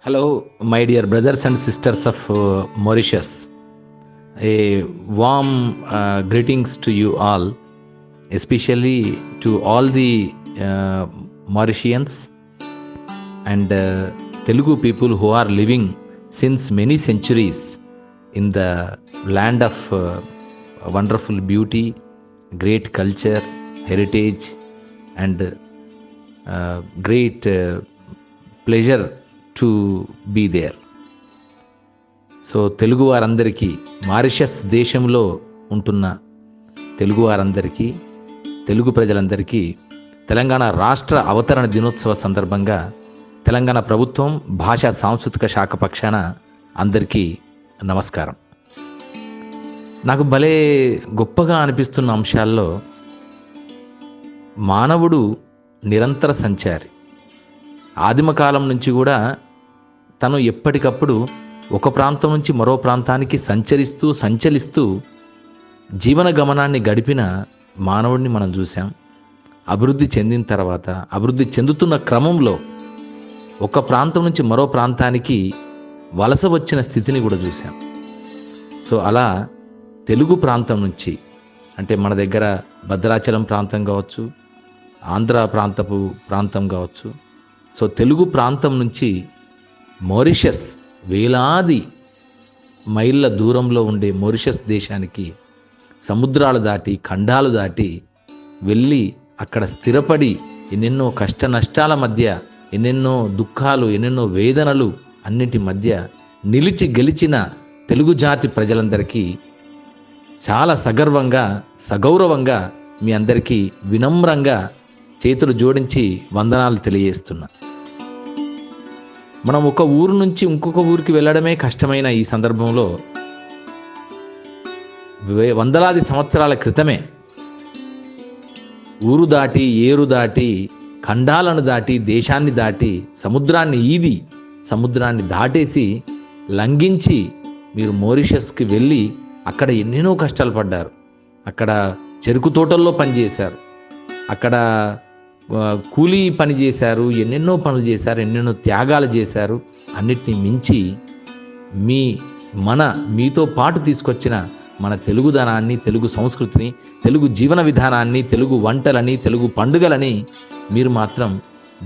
Hello, my dear brothers and sisters of Mauritius. A warm greetings to you all, especially to all the Mauritians and Telugu people who are living since many centuries in the land of wonderful beauty, great culture, heritage, and great pleasure to be there. So Telugu వారందరికీ, Mauritius దేశంలో ఉంటున్న తెలుగు వారందరికీ, తెలుగు ప్రజలందరికీ తెలంగాణ రాష్ట్ర అవతరణ దినోత్సవ సందర్భంగా తెలంగాణ ప్రభుత్వం భాషా సాంస్కృతిక శాఖ పక్షాన అందరికీ నమస్కారం. నాకు భలే గొప్పగా అనిపిస్తున్న అంశాల్లో మానవుడు నిరంతర సంచారి. ఆదిమకాలం నుంచి కూడా తను ఎప్పటికప్పుడు ఒక ప్రాంతం నుంచి మరో ప్రాంతానికి సంచలిస్తూ జీవన గమనాన్ని గడిపిన మానవుడిని మనం చూసాం. అభివృద్ధి చెందిన తర్వాత, అభివృద్ధి చెందుతున్న క్రమంలో ఒక ప్రాంతం నుంచి మరో ప్రాంతానికి వలస వచ్చిన స్థితిని కూడా చూసాం. సో అలా తెలుగు ప్రాంతం నుంచి, అంటే మన దగ్గర భద్రాచలం ప్రాంతం కావచ్చు, ఆంధ్ర ప్రాంతం కావచ్చు, సో తెలుగు ప్రాంతం నుంచి మారిషస్, వేలాది మైళ్ళ దూరంలో ఉండే మారిషస్ దేశానికి సముద్రాలు దాటి, ఖండాలు దాటి వెళ్ళి అక్కడ స్థిరపడి ఎన్నెన్నో కష్ట నష్టాల మధ్య, ఎన్నెన్నో దుఃఖాలు, ఎన్నెన్నో వేదనలు అన్నిటి మధ్య నిలిచి గెలిచిన తెలుగు జాతి ప్రజలందరికీ చాలా సగర్వంగా, సగౌరవంగా మీ అందరికీ వినమ్రంగా చేతులు జోడించి వందనాలు తెలియజేస్తున్నా. మనం ఒక ఊరు నుంచి ఇంకొక ఊరికి వెళ్ళడమే కష్టమైన ఈ సందర్భంలో వందలాది సంవత్సరాల క్రితమే ఊరు దాటి, ఏరు దాటి, ఖండాలను దాటి, దేశాన్ని దాటి, సముద్రాన్ని దాటేసి లంఘించి మీరు మారిషస్కి వెళ్ళి అక్కడ ఎన్నెన్నో కష్టాలు పడ్డారు. అక్కడ చెరుకు తోటల్లో పనిచేశారు, అక్కడ కూలీ పని చేశారు, ఎన్నెన్నో పనులు చేశారు, ఎన్నెన్నో త్యాగాలు చేశారు. అన్నిటినీ మించి మీతో పాటు తీసుకొచ్చిన మన తెలుగుదనాన్ని, తెలుగు సంస్కృతిని, తెలుగు జీవన విధానాన్ని, తెలుగు వంటలని, తెలుగు పండుగలని మీరు మాత్రం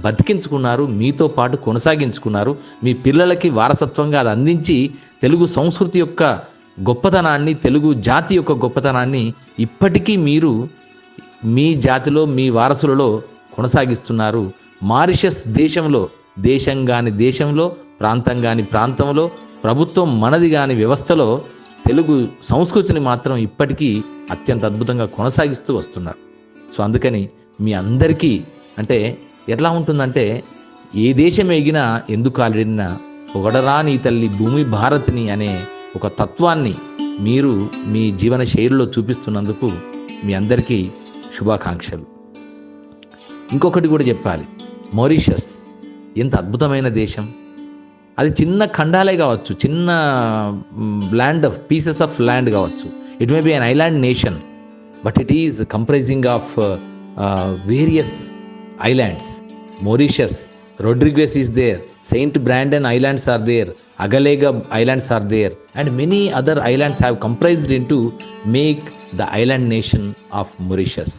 బతికించుకున్నారు, మీతో పాటు కొనసాగించుకున్నారు. మీ పిల్లలకి వారసత్వంగా అది అందించి తెలుగు సంస్కృతి యొక్క గొప్పతనాన్ని, తెలుగు జాతి యొక్క గొప్పతనాన్ని ఇప్పటికీ మీరు మీ జాతిలో, మీ వారసులలో కొనసాగిస్తున్నారు. మారిషస్ దేశంలో, దేశం కాని దేశంలో, ప్రాంతం కాని ప్రాంతంలో, ప్రభుత్వం మనది కాని వ్యవస్థలో తెలుగు సంస్కృతిని మాత్రం ఇప్పటికీ అత్యంత అద్భుతంగా కొనసాగిస్తూ వస్తున్నారు. సో అందుకని మీ అందరికీ, అంటే ఎట్లా ఉంటుందంటే, ఏ దేశం ఎగినా ఎందుకు కాలిడినా పొగడరా నీ తల్లి భూమి భారతిని అనే ఒక తత్వాన్ని మీరు మీ జీవన శైలిలో చూపిస్తున్నందుకు మీ అందరికీ శుభాకాంక్షలు. ఇంకొకటి కూడా చెప్పాలి, మారిషస్ ఎంత అద్భుతమైన దేశం. అది చిన్న ఖండాలే కావచ్చు, చిన్న పీసెస్ ఆఫ్ ల్యాండ్ కావచ్చు. It may be an island nation, but it is comprising of various islands. Mauritius, Rodriguez is there, Saint Brandon Islands are there, Agalega Islands are there, and many other islands have comprised into make the island nation of Mauritius.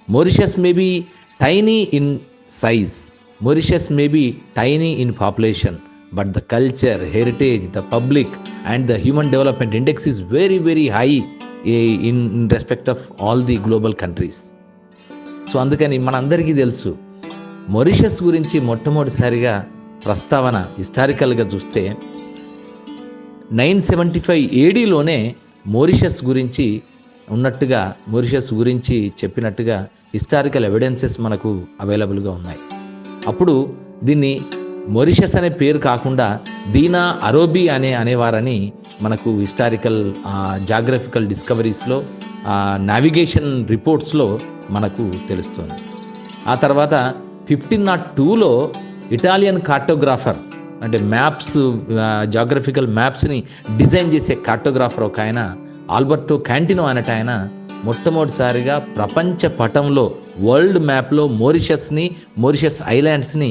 Mauritius may be tiny in size, Mauritius may be tiny in population, but the culture, heritage, the public and the human development index is very, very high in respect of all the global countries. So అందుకని మనందరికీ తెలుసు, Mauritius గురించి మొట్టమొదటిసారిగా ప్రస్తావన హిస్టారికల్గా చూస్తే 975 ADలోనే Mauritius గురించి ఉన్నట్టుగా, Mauritius గురించి చెప్పినట్టుగా హిస్టారికల్ ఎవిడెన్సెస్ మనకు అవైలబుల్గా ఉన్నాయి. అప్పుడు దీన్ని మారిషస్ అనే పేరు కాకుండా దీనా అరోబి అనేవారని మనకు హిస్టారికల్ జాగ్రఫికల్ డిస్కవరీస్లో, నావిగేషన్ రిపోర్ట్స్లో మనకు తెలుస్తుంది. ఆ తర్వాత 1502లో ఇటాలియన్ కార్టోగ్రాఫర్, అంటే మ్యాప్స్, జాగ్రఫికల్ మ్యాప్స్ని డిజైన్ చేసే కార్టోగ్రాఫర్ ఒక ఆయన, ఆల్బర్టో క్యాంటినో అనేట ఆయన మొట్టమొదటిసారిగా ప్రపంచ పటంలో, వరల్డ్ మ్యాప్లో మారిషస్ ఐలాండ్స్ని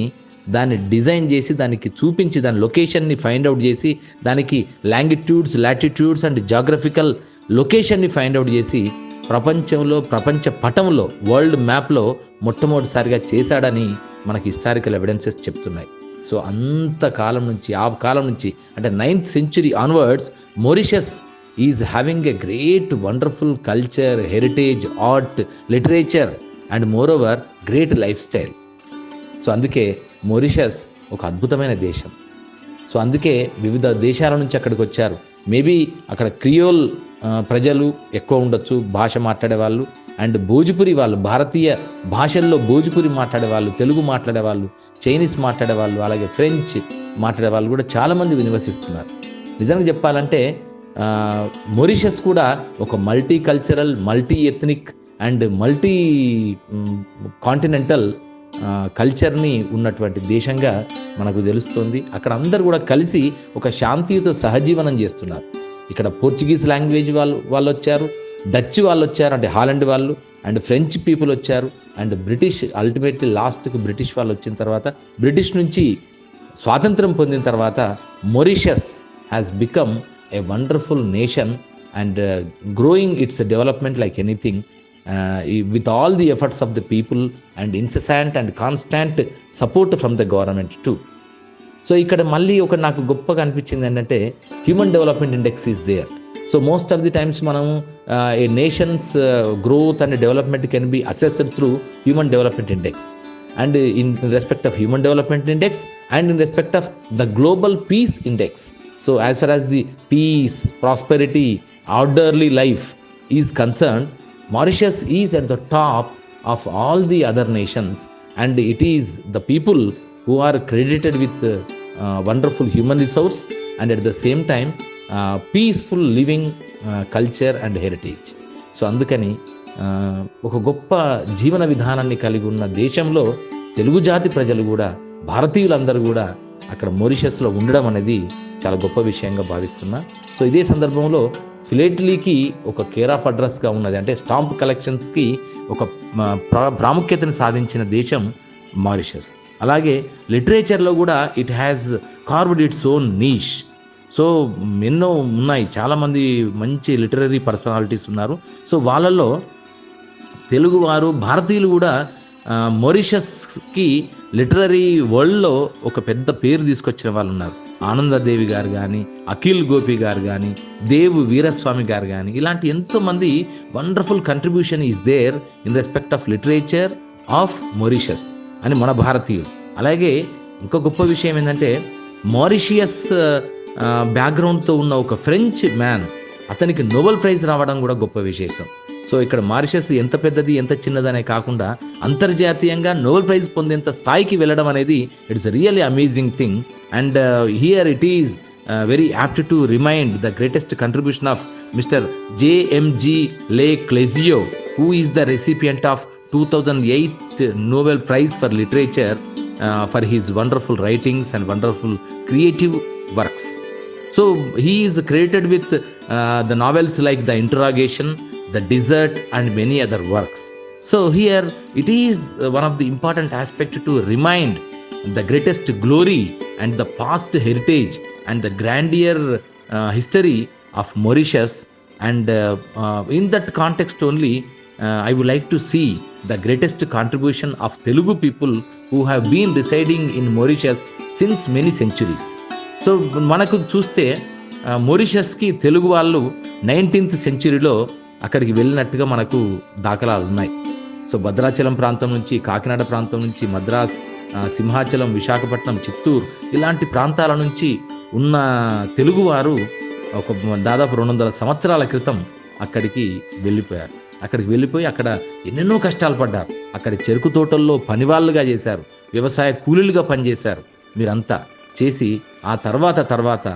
దాన్ని డిజైన్ చేసి దానికి చూపించి దాని లొకేషన్ని ఫైండ్ అవుట్ చేసి దానికి లాంగిట్యూడ్స్, లాటిట్యూడ్స్ అండ్ జాగ్రఫికల్ లొకేషన్ని ఫైండ్ అవుట్ చేసి ప్రపంచ పటంలో వరల్డ్ మ్యాప్లో మొట్టమొదటిసారిగా చేశాడని మనకి హిస్టారికల్ ఎవిడెన్సెస్ చెప్తున్నాయి. సో ఆ కాలం నుంచి అంటే 9th century onwards Mauritius is having a great wonderful culture, heritage, art, literature and moreover great life style. So అందుకే మారిషస్ ఒక అద్భుతమైన దేశం. సో అందుకే వివిధ దేశాల నుంచి అక్కడికి వచ్చారు. మేబీ అక్కడ క్రియోల్ ప్రజలు ఎక్కువ ఉండొచ్చు, భాష మాట్లాడేవాళ్ళు, అండ్ భోజ్పురి వాళ్ళు, భారతీయ భాషల్లో భోజ్పురి మాట్లాడేవాళ్ళు, తెలుగు మాట్లాడేవాళ్ళు, చైనీస్ మాట్లాడేవాళ్ళు, అలాగే ఫ్రెంచ్ మాట్లాడేవాళ్ళు కూడా చాలామంది నివసిస్తున్నారు. నిజంగా చెప్పాలంటే మారిషస్ కూడా ఒక multi cultural, multi ethnic and multi continental కల్చర్ని ఉన్నటువంటి దేశంగా మనకు తెలుస్తుంది. అక్కడ అందరూ కూడా కలిసి ఒక శాంతియుత సహజీవనం చేస్తున్నారు. ఇక్కడ పోర్చుగీస్ లాంగ్వేజ్ వాళ్ళు వచ్చారు, డచ్ వాళ్ళు వచ్చారు, అంటే హాలండ్ వాళ్ళు, అండ్ ఫ్రెంచ్ పీపుల్ వచ్చారు, అండ్ బ్రిటిష్, అల్టిమేట్లీ లాస్ట్కి బ్రిటిష్ వాళ్ళు వచ్చిన తర్వాత, బ్రిటిష్ నుంచి స్వాతంత్రం పొందిన తర్వాత Mauritius has become a wonderful nation and growing its development like anything with all the efforts of the people and incessant and constant support from the government too. So ఇక్కడ మళ్ళీ ఒక నాకు గొప్పగా అనిపించింది ఏంటంటే human development index is there. So most of the times మనం a nations growth and development can be assessed through human development index, and in respect of human development index and in respect of the global peace index. So as far as the peace, prosperity, orderly life is concerned, Mauritius is at the top of all the other nations, and it is the people who are credited with wonderful human resource and at the same time peaceful living culture and heritage. So అందుకని ఒక గొప్ప జీవన విధానాన్ని కలిగి ఉన్న దేశంలో తెలుగు జాతి ప్రజలు కూడా, భారతీయులందరూ కూడా అక్కడ మారిషస్లో ఉండడం అనేది చాలా గొప్ప విషయంగా భావిస్తున్నా. సో ఇదే సందర్భంలో ఫిలేటలీకి ఒక కేర్ ఆఫ్ అడ్రస్గా ఉన్నది, అంటే స్టాంప్ కలెక్షన్స్కి ఒక ప్రాముఖ్యతను సాధించిన దేశం మారిషస్. అలాగే లిటరేచర్లో కూడా it has carved its own niche. So ఎన్నో ఉన్నాయి, చాలామంది మంచి లిటరరీ పర్సనాలిటీస్ ఉన్నారు. సో వాళ్ళల్లో తెలుగువారు, భారతీయులు కూడా మారిషస్కి లిటరరీ వరల్డ్లో ఒక పెద్ద పేరు తీసుకొచ్చిన వాళ్ళు ఉన్నారు. ఆనందదేవి గారు కానీ, అఖిల్ గోపి గారు కానీ, దేవు వీరస్వామి గారు కానీ, ఇలాంటి ఎంతోమంది wonderful contribution is there in respect of literature of Mauritius అని మన భారతీయులు. అలాగే ఇంకో గొప్ప విషయం ఏంటంటే మారిషియస్ బ్యాక్గ్రౌండ్తో ఉన్న ఒక ఫ్రెంచ్ మ్యాన్, అతనికి నోబెల్ ప్రైజ్ రావడం కూడా గొప్ప విశేషం. సో ఇక్కడ మారిషస్ ఎంత పెద్దది ఎంత చిన్నదనే కాకుండా అంతర్జాతీయంగా నోబెల్ ప్రైజ్ పొందేంత స్థాయికి వెళ్ళడం అనేది it's really amazing thing. And here it is very apt to remind the greatest contribution of mister JMG Le Clezio, who is the recipient of 2008 Nobel Prize for Literature for his wonderful writings and wonderful creative works. So he is credited with the novels like The Interrogation, The Desert and many other works. So here it is one of the important aspect to remind the greatest glory and the past heritage and the grandeur history of Mauritius, and in that context only I would like to see the greatest contribution of Telugu people who have been residing in Mauritius since many centuries. So మనకు చూస్తే మారిషస్కి తెలుగు వాళ్ళు 19th centuryలో అక్కడికి వెళ్ళినట్టుగా మనకు దాఖలాలు ఉన్నాయి. So Bhadrachalam ప్రాంతం నుంచి, కాకినాడ ప్రాంతం నుంచి, మద్రాస్, సింహాచలం, విశాఖపట్నం, చిత్తూరు ఇలాంటి ప్రాంతాల నుంచి ఉన్న తెలుగువారు ఒక దాదాపు 200 సంవత్సరాల క్రితం అక్కడికి వెళ్ళిపోయారు. అక్కడికి వెళ్ళిపోయి అక్కడ ఎన్నెన్నో కష్టాలు పడ్డారు. అక్కడ చెరుకు తోటల్లో పనివాళ్ళుగా చేశారు, వ్యవసాయ కూలీలుగా పనిచేశారు. మీరంతా చేసి ఆ తర్వాత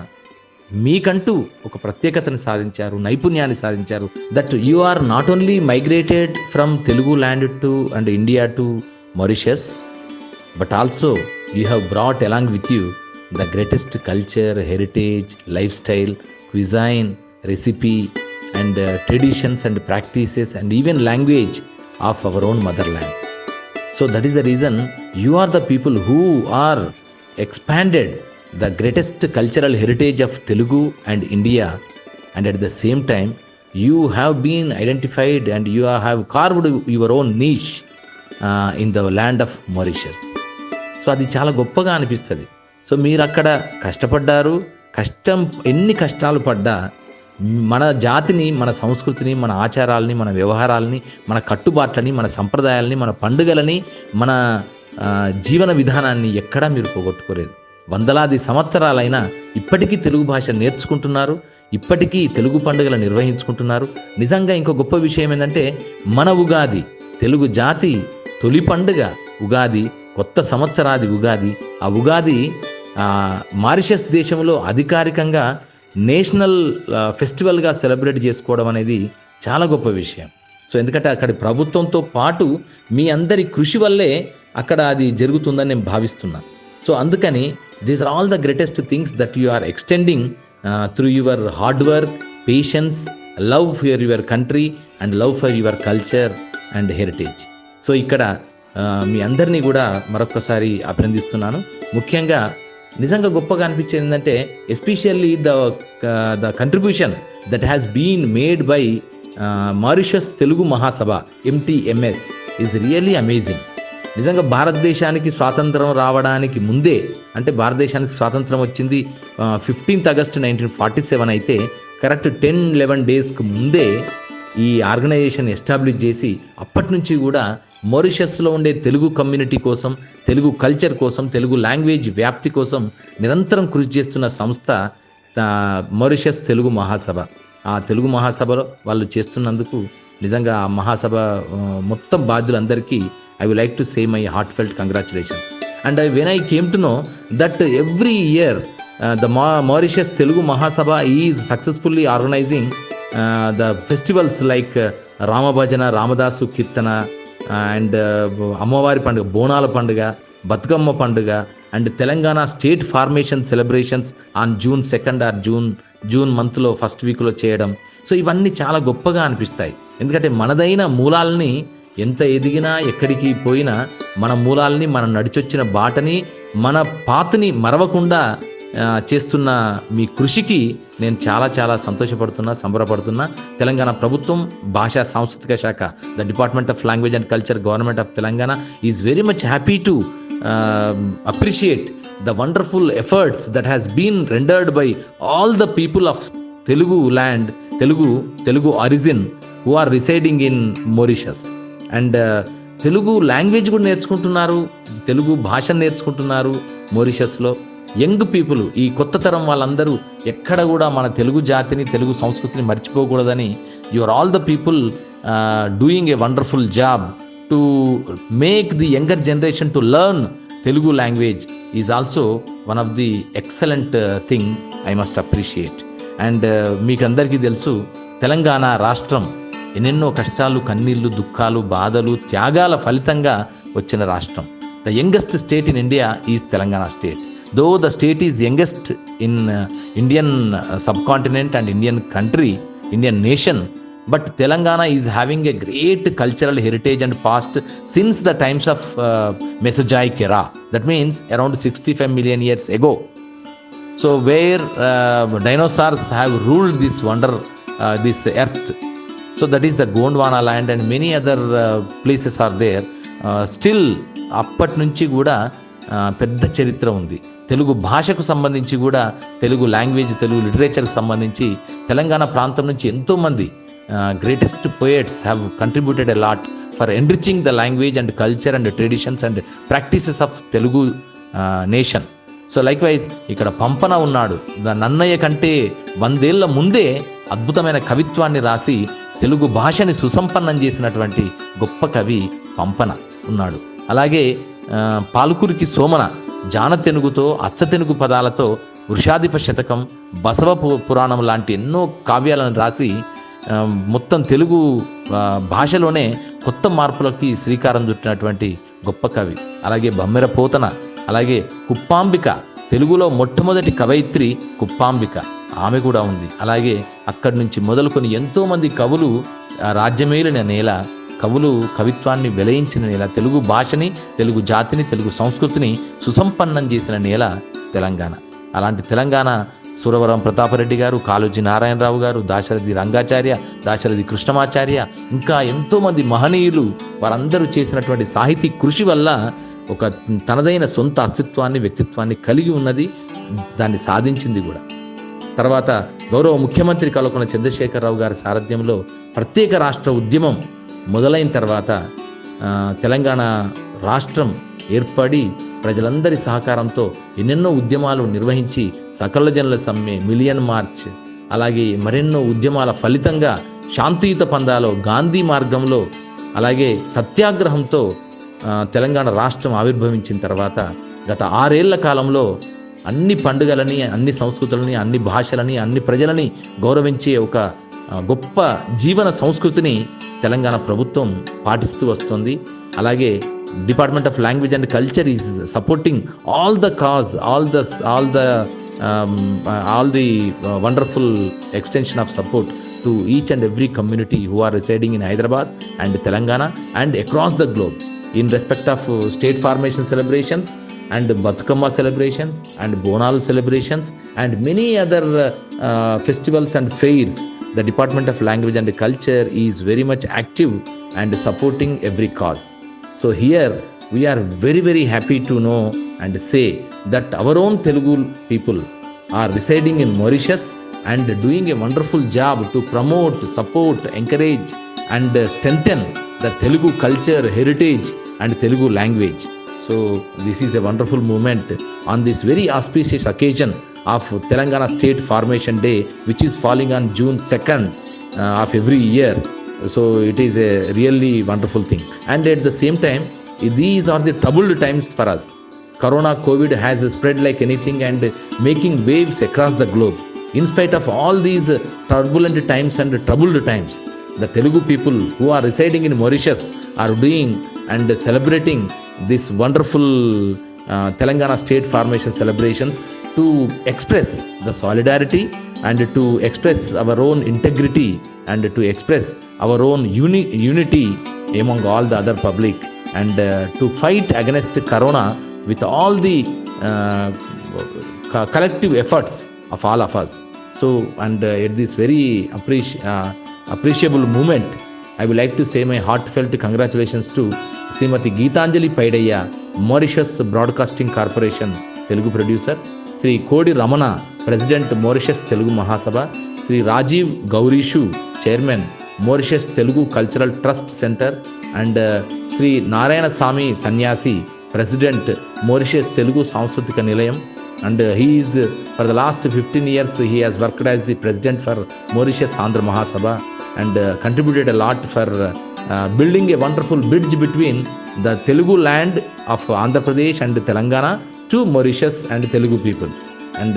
మీకంటూ ఒక ప్రత్యేకతను సాధించారు, నైపుణ్యాన్ని సాధించారు. That you are not only migrated from Telugu land to and India to Mauritius, but also you have brought along with you the greatest culture, heritage, life style, cuisine, recipe and traditions and practices and even language of our own motherland. So that is the reason you are the people who are expanded the greatest cultural heritage of Telugu and India, and at the same time you have been identified and you have carved your own niche in the land of Mauritius. So అది చాలా గొప్పగా అనిపిస్తుంది. So మీరు అక్కడ కష్టపడ్డారు, ఎన్ని కష్టాలు పడ్డా మన జాతిని, మన సంస్కృతిని, మన ఆచారాలని, మన వ్యవహారాలని, మన కట్టుబాట్లని, మన సంప్రదాయాలని, మన పండుగలని, మన జీవన విధానాన్ని ఎక్కడా మీరు పోగొట్టుకోలేదు. వందలాది సంవత్సరాలైనా ఇప్పటికీ తెలుగు భాష నేర్చుకుంటున్నారు, ఇప్పటికీ తెలుగు పండుగలు నిర్వహించుకుంటున్నారు. నిజంగా ఇంకో గొప్ప విషయం ఏంటంటే మన ఉగాది, తెలుగు జాతి తొలి పండుగ ఉగాది, కొత్త సంవత్సరాది ఉగాది. ఆ ఉగాది మారిషస్ దేశంలో అధికారికంగా నేషనల్ ఫెస్టివల్గా సెలబ్రేట్ చేసుకోవడం అనేది చాలా గొప్ప విషయం. సో ఎందుకంటే అక్కడి ప్రభుత్వంతో పాటు మీ అందరి కృషి వల్లే అక్కడ అది జరుగుతుందని నేను భావిస్తున్నాను. సో అందుకని these are all the greatest things that you are extending through your hard work, patience, love for your country and love for your culture and heritage. So ఇక్కడ మీ అందరినీ కూడా మరొకసారి అభినందిస్తున్నాను. ముఖ్యంగా నిజంగా గొప్పగా అనిపించేది ఏంటంటే especially the contribution that has been made by Mauritius Telugu Mahasabha MTMS is really amazing. నిజంగా భారతదేశానికి స్వాతంత్రం రావడానికి ముందే, అంటే భారతదేశానికి స్వాతంత్రం వచ్చింది 15th August 1947 అయితే కరెక్ట్ 10-11 డేస్కి ముందే ఈ ఆర్గనైజేషన్ ఎస్టాబ్లిష్ చేసి అప్పటి నుంచి కూడా మారిషస్లో ఉండే తెలుగు కమ్యూనిటీ కోసం, తెలుగు కల్చర్ కోసం, తెలుగు లాంగ్వేజ్ వ్యాప్తి కోసం నిరంతరం కృషి చేస్తున్న సంస్థ మారిషస్ తెలుగు మహాసభ. ఆ తెలుగు మహాసభలో వాళ్ళు చేస్తున్నందుకు నిజంగా ఆ మహాసభ మొత్తం బాధ్యులందరికీ I would like to say my heartfelt congratulations. And when I came to know that every year the Mauritius Telugu Mahasabha is successfully organizing the festivals like Rama Bhajana, Ramadasu Kirtana and Ammavari Panduga, Bonala Panduga, Batkamma Panduga and Telangana state formation celebrations on June 2nd or June month lo first week lo చేయడం. So ఇవన్నీ చాలా గొప్పగా అనిపిస్తాయి. ఎందుకంటే మనదైన మూలాలని ఎంత ఎదిగినా, ఎక్కడికి పోయినా మన మూలాల్ని, మనం నడిచొచ్చిన బాటని, మన పాతని మరవకుండా చేస్తున్న మీ కృషికి నేను చాలా చాలా సంతోషపడుతున్నా, సంబరపడుతున్నా. తెలంగాణ ప్రభుత్వం భాషా సాంస్కృతిక శాఖ, the department of language and culture, government of Telangana is very much happy to appreciate the wonderful efforts that has been rendered by all the people of Telugu land, Telugu origin who are residing in Mauritius. And Telugu language కూడా నేర్చుకుంటున్నారు, తెలుగు భాషను నేర్చుకుంటున్నారు మారిషస్లో. Young people, ఈ కొత్త తరం వాళ్ళందరూ ఎక్కడ కూడా మన తెలుగు జాతిని, తెలుగు సంస్కృతిని మర్చిపోకూడదని you are all the people doing a wonderful job to make the younger generation to learn Telugu language is also one of the excellent thing I must appreciate. And మీకు అందరికీ తెలుసు, తెలంగాణ రాష్ట్రం ఎన్నెన్నో కష్టాలు, కన్నీళ్ళు, దుఃఖాలు, బాధలు, త్యాగాల ఫలితంగా వచ్చిన రాష్ట్రం. The youngest state in India is Telangana state. Though the state is youngest in Indian subcontinent and Indian country, Indian nation, but Telangana is having a great cultural heritage and past since the times of Mesozoic era. That means around 65 million years ago. So where dinosaurs have ruled this this earth. So that is the Gondwana land and many other places are there. Still అప్పటి నుంచి కూడా పెద్ద చరిత్ర ఉంది. తెలుగు భాషకు సంబంధించి కూడా, Telugu language, Telugu లిటరేచర్కి సంబంధించి తెలంగాణ ప్రాంతం నుంచి ఎంతోమంది greatest poets have contributed a lot for enriching the language and culture and traditions and practices of Telugu nation. So likewise ఇక్కడ పంపన ఉన్నాడు. నన్నయ్య కంటే 100 ఏళ్ల ముందే అద్భుతమైన కవిత్వాన్ని రాసి తెలుగు భాషని సుసంపన్నం చేసినటువంటి గొప్ప కవి పంపన ఉన్నాడు. అలాగే పాల్కురికి సోమన జానతెనుగుతో, అచ్చతెనుగు పదాలతో వృషాధిప శతకం, బసవ పురాణం లాంటి ఎన్నో కావ్యాలను రాసి మొత్తం తెలుగు భాషలోనే కొత్త మార్పులకి శ్రీకారం చుట్టినటువంటి గొప్ప కవి. అలాగే బమ్మెర పోతన, అలాగే కుప్పాంబిక, తెలుగులో మొట్టమొదటి కవయిత్రి కుప్పాంబిక, ఆమె కూడా ఉంది. అలాగే అక్కడి నుంచి మొదలుకొని ఎంతోమంది కవులు రాజ్యమేలిన నేల Telangana. So this is the great thing. And I would like to say that Telangana is having a great cultural heritage and past since the times of Mesozoic era. That means around 65 million years ago. So where dinosaurs have ruled this earth. కవులు కవిత్వాన్ని వెలయించిన నేల, తెలుగు భాషని, తెలుగు జాతిని, తెలుగు సంస్కృతిని సుసంపన్నం చేసిన నేల తెలంగాణ. అలాంటి తెలంగాణ సురవరం ప్రతాపరెడ్డి గారు, కాళోజీ నారాయణరావు గారు, దాశరథి రంగాచార్య, దాశరథి కృష్ణమాచార్య, ఇంకా ఎంతోమంది మహనీయులు వారందరూ చేసినటువంటి సాహితీ కృషి వల్ల ఒక తనదైన సొంత అస్తిత్వాన్ని, వ్యక్తిత్వాన్ని కలిగి ఉన్నది, దాన్ని సాధించింది కూడా. తర్వాత గౌరవ ముఖ్యమంత్రి కల్వకుంట్ల చంద్రశేఖరరావు గారి సారథ్యంలో ప్రత్యేక రాష్ట్ర ఉద్యమం మొదలైన తర్వాత తెలంగాణ రాష్ట్రం ఏర్పడి ప్రజలందరి సహకారంతో ఎన్నెన్నో ఉద్యమాలు నిర్వహించి సకల జనుల సమ్మె, మిలియన్ మార్చ్, అలాగే మరెన్నో ఉద్యమాల ఫలితంగా శాంతియుత పందాలో, గాంధీ మార్గంలో, అలాగే సత్యాగ్రహంతో తెలంగాణ రాష్ట్రం ఆవిర్భవించిన తర్వాత గత 6 ఏళ్ల కాలంలో అన్ని పండుగలని, అన్ని సంస్కృతులని, అన్ని భాషలని, అన్ని ప్రజలని గౌరవించే ఒక గొప్ప జీవన సంస్కృతిని తెలంగాణ ప్రభుత్వం పాటిస్తూ వస్తుంది. అలాగే department of language and culture is supporting all the cause, all the wonderful extension of support to each and every community who are residing in Hyderabad and Telangana and across the globe in respect of state formation celebrations and Batukama celebrations and Bonalu celebrations and many other festivals and fairs. The Department of Language and Culture is very much active and supporting every cause. So here we are very, very happy to know and say that our own Telugu people are residing in Mauritius and doing a wonderful job to promote, support, encourage and strengthen the Telugu culture, heritage and Telugu language. So this is a wonderful movement on this very auspicious occasion of Telangana State Formation Day, which is falling on June 2nd of every year. So it is a really wonderful thing. And at the same time, these are the troubled times for us. Corona, COVID has spread like anything and making waves across the globe. In spite of all these turbulent times and troubled times, the Telugu people who are residing in Mauritius are doing and celebrating this wonderful Telangana State Formation celebrations to express the solidarity and to express our own integrity and to express our own unity among all the other public and to fight against Corona with all the collective efforts of all of us. So and at this very appreciable moment, I would like to say my heartfelt congratulations to Srimati Geetanjali Paidaya, Mauritius Broadcasting Corporation Telugu producer, Sri Kodi Ramana, President Mauritius Telugu Mahasabha, Sri Rajiv Gaurishu, Chairman Mauritius Telugu Cultural Trust Center and Sri Narayana Sami Sannyasi, President Mauritius Telugu Sanskritika Nilayam. And he is for the last 15 years he has worked as the president for Mauritius Andhra Mahasabha and contributed a lot for building a wonderful bridge between the Telugu land of Andhra Pradesh and Telangana to Mauritius and Telugu people. And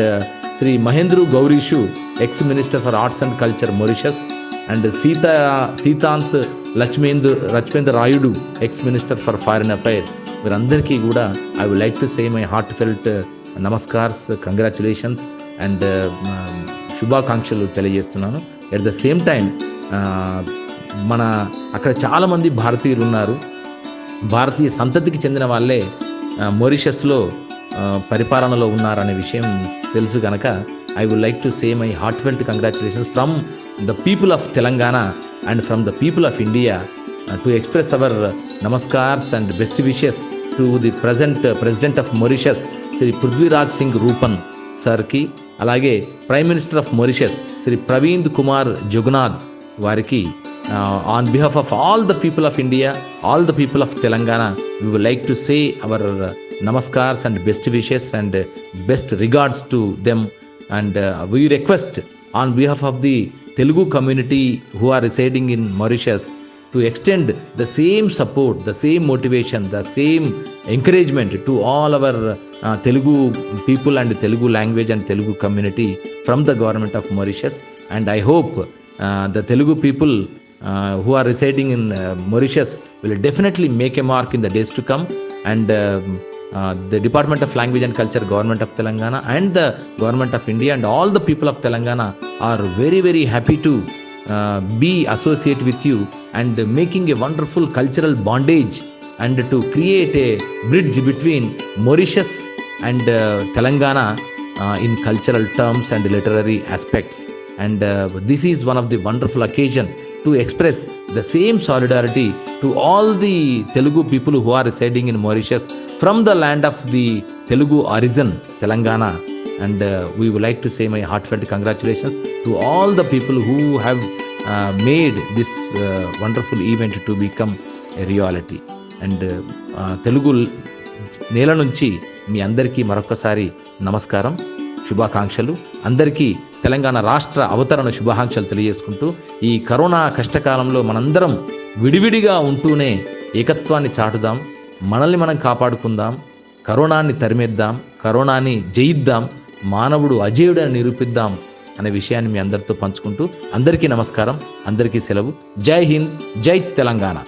Sri Mahendru Gaurishu, ex-minister for arts and culture Mauritius, and Seetanth Lachmendra Rayudu, ex-minister for foreign affairs. వీరందరికీ కూడా I would like to say my heartfelt namaskars, congratulations and శుభాకాంక్షలు తెలియజేస్తున్నాను. At the same time మన అక్కడ చాలామంది భారతీయులు ఉన్నారు, భారతీయ సంతతికి చెందిన వాళ్ళే మారిషస్లో పరిపాలనలో ఉన్నారనే విషయం తెలుసు కనుక I would like to say my heartfelt congratulations from the people of Telangana and from the people of India to express our namaskars and best wishes to the president of Mauritius Shri Prithviraj Singh Roopun సార్కి, అలాగే prime minister of Mauritius Shri Pravind Kumar Jugnauth వారికి on behalf of all the people of India, all the people of Telangana, we would like to say our namaskars and best wishes and best regards to them. And we request on behalf of the Telugu community who are residing in Mauritius to extend the same support, the same motivation, the same encouragement to all our Telugu people and Telugu language and Telugu community from the government of Mauritius. And I hope the Telugu people who are residing in Mauritius will definitely make a mark in the days to come. And the Department of Language and Culture, Government of Telangana and the Government of India and all the people of Telangana are very, very happy to be associate with you and making a wonderful cultural bondage and to create a bridge between Mauritius and Telangana in cultural terms and literary aspects. And this is one of the wonderful occasion to express the same solidarity to all the Telugu people who are residing in Mauritius from the land of the Telugu origin, Telangana. And we would like to say my heartfelt congratulations to all the people who have made this wonderful event to become a reality. And Telugu నేల నుంచి మీ అందరికీ మరొకసారి నమస్కారం, శుభాకాంక్షలు. అందరికీ తెలంగాణ రాష్ట్ర అవతరణ శుభాకాంక్షలు తెలియజేసుకుంటూ, ఈ కరోనా కష్టకాలంలో మనందరం విడివిడిగా ఉంటూనే ఏకత్వాన్ని చాటుదాం, మనల్ని మనం కాపాడుకుందాం, కరోనాని తరిమేద్దాం, కరోనాని జయిద్దాం, మానవుడు అజేయుడని నిరూపిద్దాం అనే విషయాన్ని మీ అందరితో పంచుకుంటూ అందరికీ నమస్కారం, అందరికీ సెలవు. జై హింద్, జై తెలంగాణ.